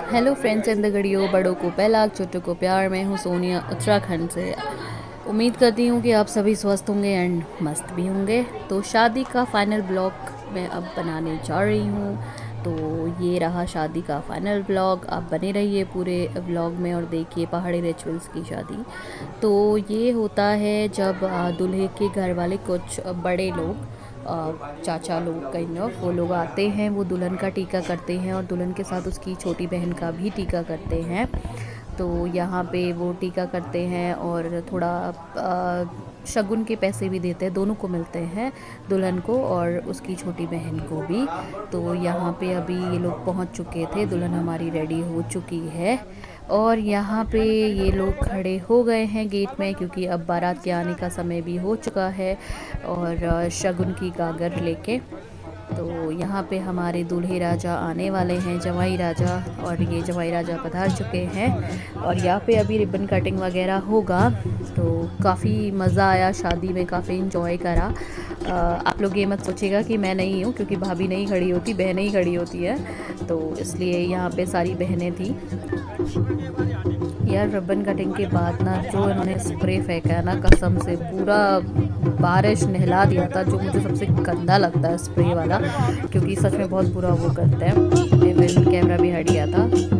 Hello friends and the गड़ियों, बड़ों को पहलाक, छोटों को प्यार। मैं हूँ सोनिया उत्तराखंड से। उम्मीद करती हूँ कि आप सभी स्वस्थ होंगे एंड मस्त भी होंगे। तो शादी का फाइनल ब्लॉग मैं अब बनाने जा रही हूँ। तो ये रहा शादी का फाइनल ब्लॉग। आप बने रहिए पूरे ब्लॉग में और देखिए पहाड़ी रिचुअल्स की शादी। तो ये होता है जब दूल्हे के घर वाले कुछ बड़े लोग, चाचा लोग काइंड ऑफ, वो लोग आते हैं, वो दुल्हन का टीका करते हैं और दुल्हन के साथ उसकी छोटी बहन का भी टीका करते हैं। तो यहाँ पे वो टीका करते हैं और थोड़ा शगुन के पैसे भी देते हैं, दोनों को मिलते हैं, दुल्हन को और उसकी छोटी बहन को भी। तो यहाँ पे अभी ये लोग पहुँच चुके थे, दुल्हन हमारी रेडी हो चुकी है और यहाँ पे ये लोग खड़े हो गए हैं गेट में, क्योंकि अब बारात के आने का समय भी हो चुका है और शगुन की गागर लेके। तो यहाँ पे हमारे दूल्हे राजा आने वाले हैं, जवाई राजा, और ये जवाई राजा पधार चुके हैं और यहाँ पे अभी रिबन कटिंग वगैरह होगा। तो काफ़ी मज़ा आया शादी में, काफ़ी इंजॉय करा। आप लोग ये मत सोचिएगा कि मैं नहीं हूँ, क्योंकि भाभी नहीं खड़ी होती, बहनें ही खड़ी होती है, तो इसलिए यहाँ पे सारी बहनें थी। यार रिबन कटिंग के बाद ना जो इन्होंने स्प्रे फेंका है ना, कसम से पूरा बारिश नहला दिया था, जो मुझे सबसे गंदा लगता है स्प्रे वाला, क्योंकि सच में बहुत बुरा वो करते हैं। इवन कैमरा भी हट गया था।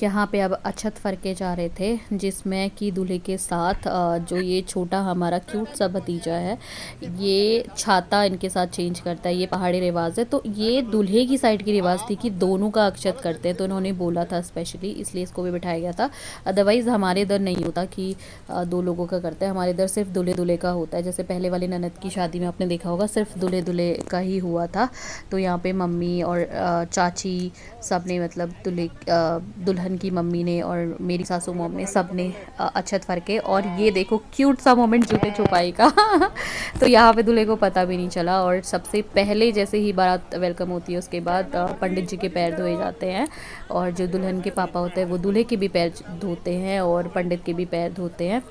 यहाँ पे अब अक्षत फरके जा रहे थे, जिसमें कि दूल्हे के साथ जो ये छोटा हमारा क्यूट सा भतीजा है, ये छाता इनके साथ चेंज करता है। ये पहाड़ी रिवाज है, तो ये दूल्हे की साइड की रिवाज थी कि दोनों का अक्षत करते हैं, तो इन्होंने बोला था स्पेशली, इसलिए इसको भी बिठाया गया था। अदरवाइज़ हमारे इधर नहीं होता कि दो लोगों का करते हैं, हमारे इधर सिर्फ दूल्हे दूल्हे का होता है। जैसे पहले वाली ननद की शादी में आपने देखा होगा, सिर्फ दूल्हे दूल्हे का ही हुआ था। तो यहाँ पे मम्मी और चाची सब ने, मतलब दुल्हन की मम्मी ने और मेरी सासू मॉम ने, सब ने अक्षत फरके। और ये देखो क्यूट सा मोमेंट जूते छुपाई का तो यहाँ पे दूल्हे को पता भी नहीं चला। और सबसे पहले जैसे ही बारात वेलकम होती है, उसके बाद पंडित जी के पैर धोए जाते हैं, और जो दुल्हन के पापा होते हैं वो दूल्हे के भी पैर धोते हैं और पंडित के भी पैर धोते हैं।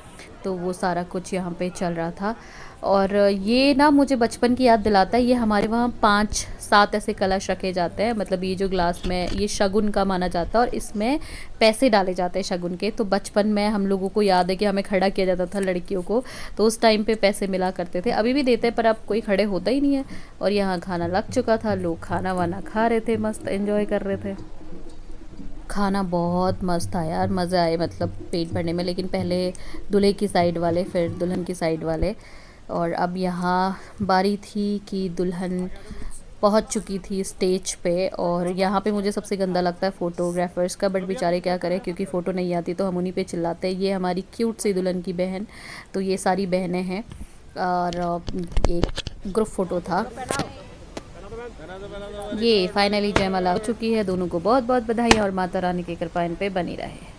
तो वो सारा कुछ यहाँ पे चल रहा था। और ये ना मुझे बचपन की याद दिलाता है। ये हमारे वहाँ 5-7 ऐसे कलश रखे जाते हैं, मतलब ये जो ग्लास में, ये शगुन का माना जाता है और इसमें पैसे डाले जाते हैं शगुन के। तो बचपन में हम लोगों को याद है कि हमें खड़ा किया जाता था लड़कियों को, तो उस टाइम पे पैसे मिला करते थे। अभी भी देते हैं पर अब कोई खड़े होता ही नहीं है। और यहाँ खाना लग चुका था, लोग खाना वाना खा रहे थे, मस्त एंजॉय कर रहे थे। खाना बहुत मस्त था यार, मज़े आए मतलब पेट भरने में। लेकिन पहले दूल्हे की साइड वाले, फिर दुल्हन की साइड वाले। और अब यहाँ बारी थी कि दुल्हन पहुँच चुकी थी स्टेज पे। और यहाँ पे मुझे सबसे गंदा लगता है फ़ोटोग्राफर्स का, बट बेचारे क्या करें, क्योंकि फ़ोटो नहीं आती तो हम उन्हीं पे चिल्लाते हैं। ये हमारी क्यूट सी दुल्हन की बहन, तो ये सारी बहनें हैं और एक ग्रुप फ़ोटो था। ये फाइनली जयमाला हो चुकी है, दोनों को बहुत बहुत बधाई और माता रानी की कृपा इन पे बनी रहे।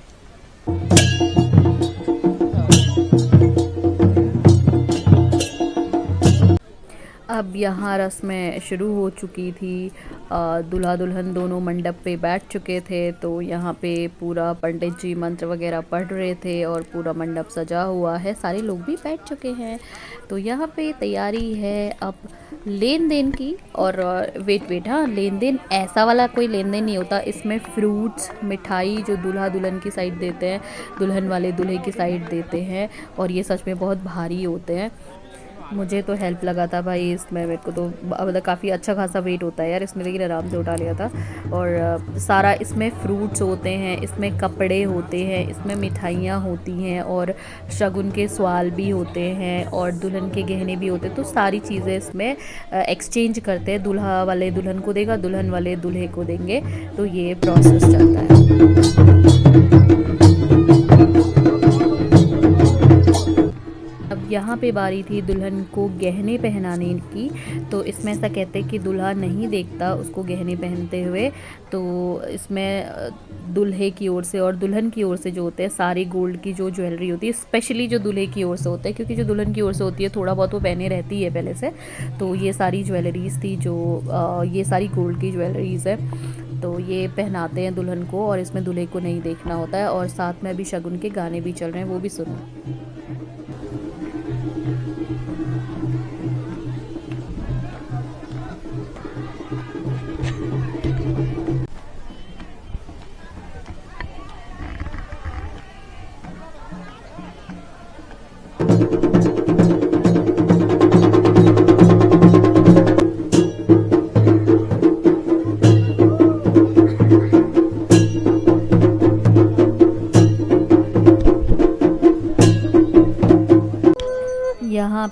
अब यहाँ रस्में शुरू हो चुकी थी। दूल्हा दुल्हन दोनों मंडप पे बैठ चुके थे, तो यहाँ पे पूरा पंडित जी मंत्र वगैरह पढ़ रहे थे और पूरा मंडप सजा हुआ है, सारे लोग भी बैठ चुके हैं। तो यहाँ पे तैयारी है अब लेन देन की। और वेट हाँ, लेन देन ऐसा वाला कोई लेन देन नहीं होता इसमें। फ्रूट्स, मिठाई जो दूल्हा दुल्हन की साइड देते हैं, दुल्हन वाले दूल्हे की साइड देते हैं, और ये सच में बहुत भारी होते हैं। मुझे तो हेल्प लगा था भाई इसमें, मेरे को तो मतलब काफ़ी अच्छा खासा वेट होता है यार इसमें, लेकिन आराम से उठा लिया था। और सारा इसमें फ्रूट्स होते हैं, इसमें कपड़े होते हैं, इसमें मिठाइयाँ होती हैं और शगुन के सवाल भी होते हैं और दुल्हन के गहने भी होते हैं। तो सारी चीज़ें इसमें एक्सचेंज करते हैं, दूल्हा वाले दुल्हन को देगा, दुल्हन वाले दूल्हे को देंगे। तो ये प्रोसेस चलता है। अब यहाँ पे बारी थी दुल्हन को गहने पहनाने की। तो इसमें ऐसा कहते हैं कि दूल्हा नहीं देखता उसको गहने पहनते हुए। तो इसमें दूल्हे की ओर से और दुल्हन की ओर से जो होते हैं, सारी गोल्ड की जो ज्वेलरी होती है, स्पेशली जो दूल्हे की ओर से होते हैं, क्योंकि जो दुल्हन की ओर से होती है थोड़ा बहुत वो पहने रहती है पहले से। तो ये सारी ज्वेलरीज़ थी, जो ये सारी गोल्ड की ज्वेलरीज़ है। तो ये पहनाते हैं दुल्हन को और इसमें दूल्हे को नहीं देखना होता है। और साथ में अभी शगुन के गाने भी चल रहे हैं, वो भी सुनो।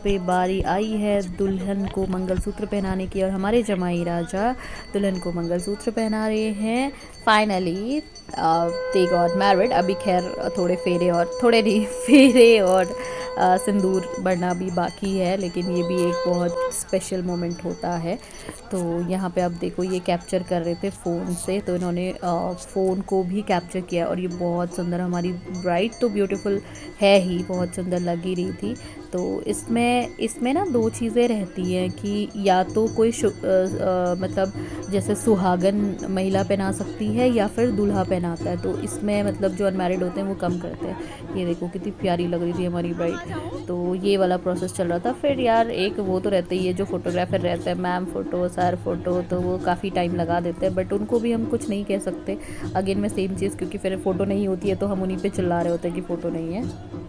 पे बारी आई है दुल्हन को मंगलसूत्र पहनाने की और हमारे जमाई राजा दुल्हन को मंगलसूत्र पहना रहे हैं। Finally they got married. अभी खैर थोड़े फेरे और थोड़े नहीं फेरे और सिंदूर बढ़ना भी बाकी है, लेकिन ये भी एक बहुत स्पेशल मोमेंट होता है। तो यहाँ पे आप देखो ये कैप्चर कर रहे थे फ़ोन से, तो इन्होंने फ़ोन को भी कैप्चर किया और ये बहुत सुंदर, हमारी ब्राइड तो ब्यूटीफुल है ही, बहुत सुंदर लग ही रही थी। तो इसमें ना दो चीज़ें रहती हैं कि या तो कोई मतलब जैसे सुहागन महिला पहना सकती है या फिर दूल्हा पहनाता है, तो इसमें मतलब जो अनमैरिड होते हैं वो कम करते हैं। ये देखो कितनी प्यारी लग रही थी हमारी ब्राइड। तो ये वाला प्रोसेस चल रहा था। फिर यार एक वो तो रहता ही है, जो फोटोग्राफर रहता है, मैम फ़ोटो सर फ़ोटो, तो वो काफ़ी टाइम लगा देते हैं, बट उनको भी हम कुछ नहीं कह सकते। अगेन में सेम चीज़, क्योंकि फिर फ़ोटो नहीं होती है तो हम उन्हीं पे चिल्ला रहे होते हैं कि फ़ोटो नहीं है।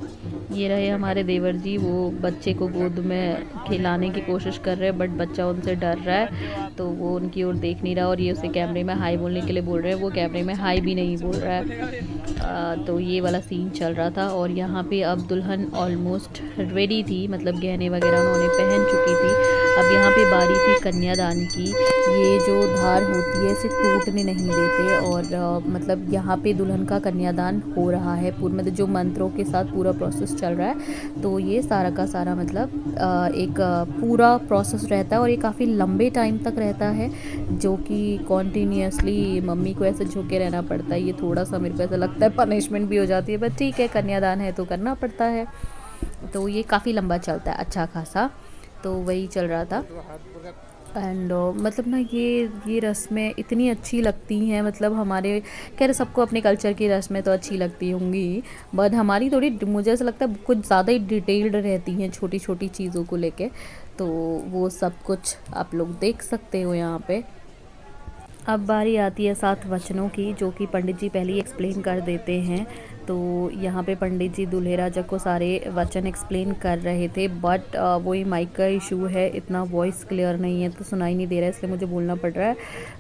ये रहे हमारे देवर जी, वो बच्चे को गोद में खिलाने की कोशिश कर रहे हैं, बट बच्चा उनसे डर रहा है तो वो उनकी ओर देख नहीं रहा, और ये उसे कैमरे में हाई बोलने के लिए बोल रहे हैं, वो कैमरे में हाई भी नहीं बोल रहा है। तो ये वाला सीन चल रहा था। और यहाँ पे अब दुल्हन ऑलमोस्ट रेडी थी, मतलब गहने वगैरह उन्होंने पहन चुकी थी। अब यहाँ पे बारी थी कन्यादान की। ये जो धार होती है इसे टूटने नहीं देते, और मतलब यहाँ पे दुल्हन का कन्यादान हो रहा है पूर्ण, मतलब जो मंत्रों के साथ पूरा प्रोसेस चल रहा है। तो ये सारा का सारा मतलब एक पूरा प्रोसेस रहता है, और ये काफ़ी लंबे टाइम तक रहता है, जो कि कॉन्टीन्यूसली मम्मी को ऐसे झुके रहना पड़ता है। ये थोड़ा सा मेरे को ऐसा लगता है पनिशमेंट भी हो जाती है, बट ठीक है, कन्यादान है तो करना पड़ता है। तो ये काफ़ी लंबा चलता है, अच्छा खासा। तो वही चल रहा था। एंड मतलब ना ये रस्में इतनी अच्छी लगती हैं, मतलब हमारे खैर सबको अपने कल्चर की रस्में तो अच्छी लगती होंगी, बट हमारी थोड़ी मुझे ऐसा लगता है कुछ ज़्यादा ही डिटेल्ड रहती हैं छोटी छोटी चीज़ों को लेके। तो वो सब कुछ आप लोग देख सकते हो यहाँ पे। अब बारी आती है 7 वचनों की, जो कि पंडित जी पहले ही एक्सप्लेन कर देते हैं। तो यहाँ पे पंडित जी दूल्हे राजा को सारे वचन एक्सप्लेन कर रहे थे, बट वही माइक का इशू है, इतना वॉइस क्लियर नहीं है तो सुनाई नहीं दे रहा है, इसलिए मुझे बोलना पड़ रहा है।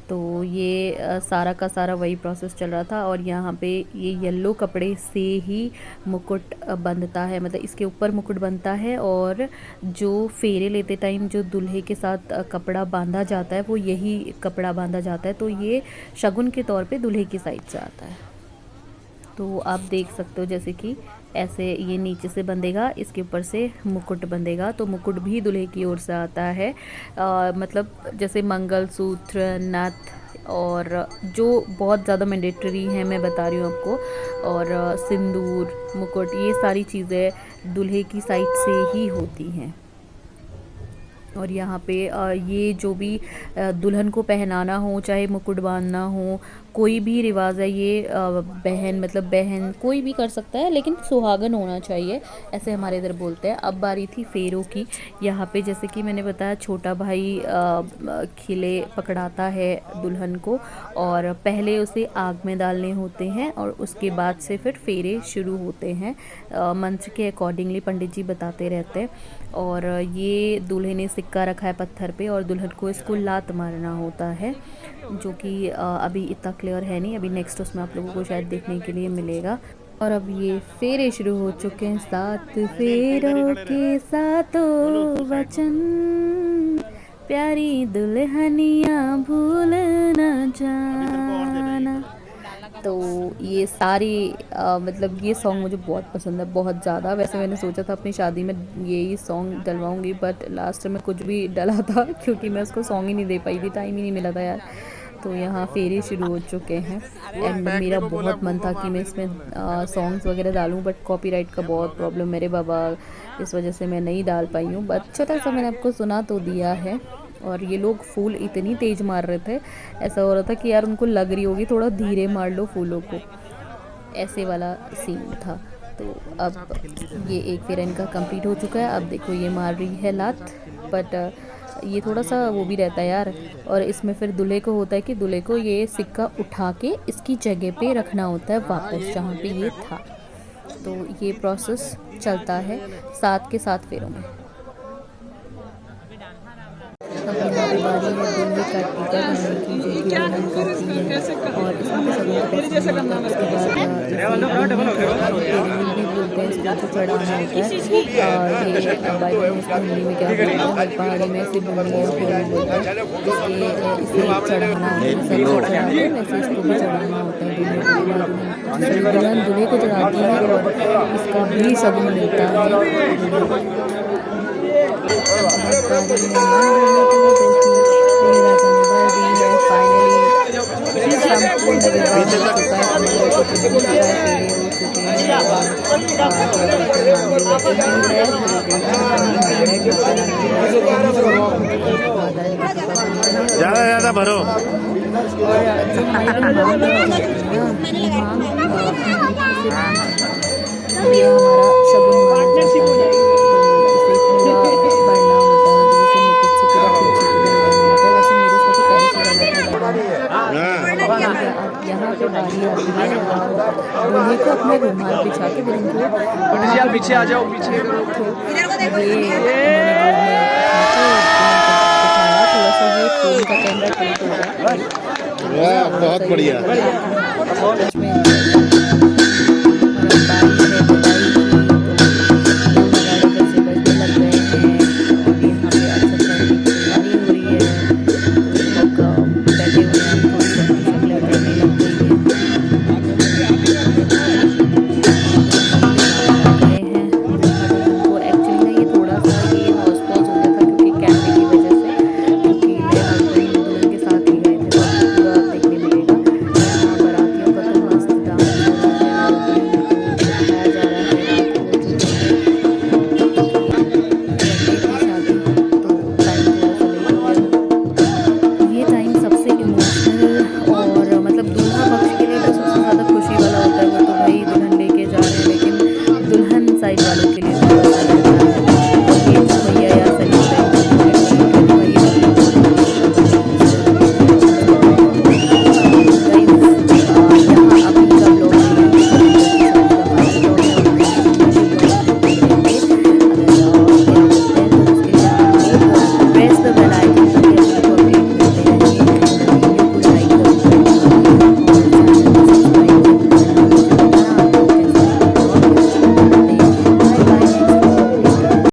तो ये सारा का सारा वही प्रोसेस चल रहा था। और यहाँ पे ये येलो कपड़े से ही मुकुट बंधता है, मतलब इसके ऊपर मुकुट बनता है, और जो फेरे लेते टाइम जो दूल्हे के साथ कपड़ा बांधा जाता है वो यही कपड़ा बांधा जाता है। तो ये शगुन के तौर पे दूल्हे की साइड से आता है। तो आप देख सकते हो जैसे कि ऐसे ये नीचे से बंधेगा, इसके ऊपर से मुकुट बंधेगा, तो मुकुट भी दूल्हे की ओर से आता है। मतलब जैसे मंगलसूत्र, नथ, और जो बहुत ज़्यादा मैंडेटरी है मैं बता रही हूँ आपको, और सिंदूर, मुकुट, ये सारी चीज़ें दूल्हे की साइड से ही होती हैं। और यहाँ पे ये जो भी दुल्हन को पहनाना हो, चाहे मुकुट बांधना हो, कोई भी रिवाज है, ये बहन मतलब बहन कोई भी कर सकता है, लेकिन सुहागन होना चाहिए, ऐसे हमारे इधर बोलते हैं। अब बारी थी फेरों की। यहाँ पे जैसे कि मैंने बताया, छोटा भाई खिले पकड़ाता है दुल्हन को, और पहले उसे आग में डालने होते हैं, और उसके बाद से फिर फेरे शुरू होते हैं। मंत्र के अकॉर्डिंगली पंडित जी बताते रहते हैं। और ये दूल्हे ने सिक्का रखा है पत्थर पे, और दुल्हन को इसको लात मारना होता है, जो कि अभी इतना क्लियर है नहीं, अभी नेक्स्ट उसमें आप लोगों को शायद देखने के लिए मिलेगा। और अब ये फेरे शुरू हो चुके हैं, 7 फेरों के सातों वचन, प्यारी दुल्हनिया भूल न जाना। तो ये सारी मतलब ये सॉन्ग मुझे बहुत पसंद है, बहुत ज़्यादा। वैसे मैंने सोचा था अपनी शादी में यही सॉन्ग डलवाऊंगी, बट लास्ट में कुछ भी डला था क्योंकि मैं उसको सॉन्ग ही नहीं दे पाई थी, टाइम ही नहीं मिला था यार। तो यहाँ फेरे शुरू हो चुके हैं, एंड मेरा बहुत मन था कि मैं इसमें सॉन्ग्स वगैरह डालूं, बट कॉपीराइट का बहुत प्रॉब्लम मेरे बाबा, इस वजह से मैं नहीं डाल पाई हूँ। बट छोटा सा मैंने आपको सुना तो दिया है। और ये लोग फूल इतनी तेज़ मार रहे थे, ऐसा हो रहा था कि यार उनको लग रही होगी, थोड़ा धीरे मार लो फूलों को, ऐसे वाला सीन था। तो अब ये एक फेरा इनका कंप्लीट हो चुका है। अब देखो ये मार रही है लात, बट ये थोड़ा सा वो भी रहता है यार। और इसमें फिर दूल्हे को होता है कि दूल्हे को ये सिक्का उठा के इसकी जगह पे रखना होता है वापस जहाँ पे ये था। तो ये प्रोसेस चलता है 7 के 7 फेरों में। अब यहाँ पे बारी है दूल्हे का टीका करने की, जो कि दुल्हन करती है। और इसमें तो सभी को उसके बाद भी बोलते हैं, इसको तो चढ़ाना होता है। ये बाइबल में इसको हिंदी में क्या बोलते हैं, पहाड़ी में सिर्फ बंदी है बोलते हैं। इसे चढ़ाना होता है, सब चढ़ाते हैं वैसे इसको भी चढ़ाना होता है दूल्हे को। दुल्हन दूल्हे को चढ़ाती है और इसका भी शगुन मिलता है। संपूर्ण विवाह हो चुका है, हमारे को बन चुका है, फेरे हो चुके हैं और ज़्यादा ज़्यादा भरो। और जो हमारी मांग जाती है ना, ये हमारा शगुन माना जाता है। तो इसे पूरा भरना होता है, मतलब इसे मुकुट से पूरा पीछे को बनाना होता है। वैसे मेरे उसमें तो पहले से बना था डबल। अब यहाँ पे बारी आती है दूल्हे को अपने रुमाल बिछा के दुल्हन को पीछे आ जाओ, पीछे ये थोड़ा सा ये फोन का कैमरा टिल्ट हो रहा है। बहुत बढ़िया।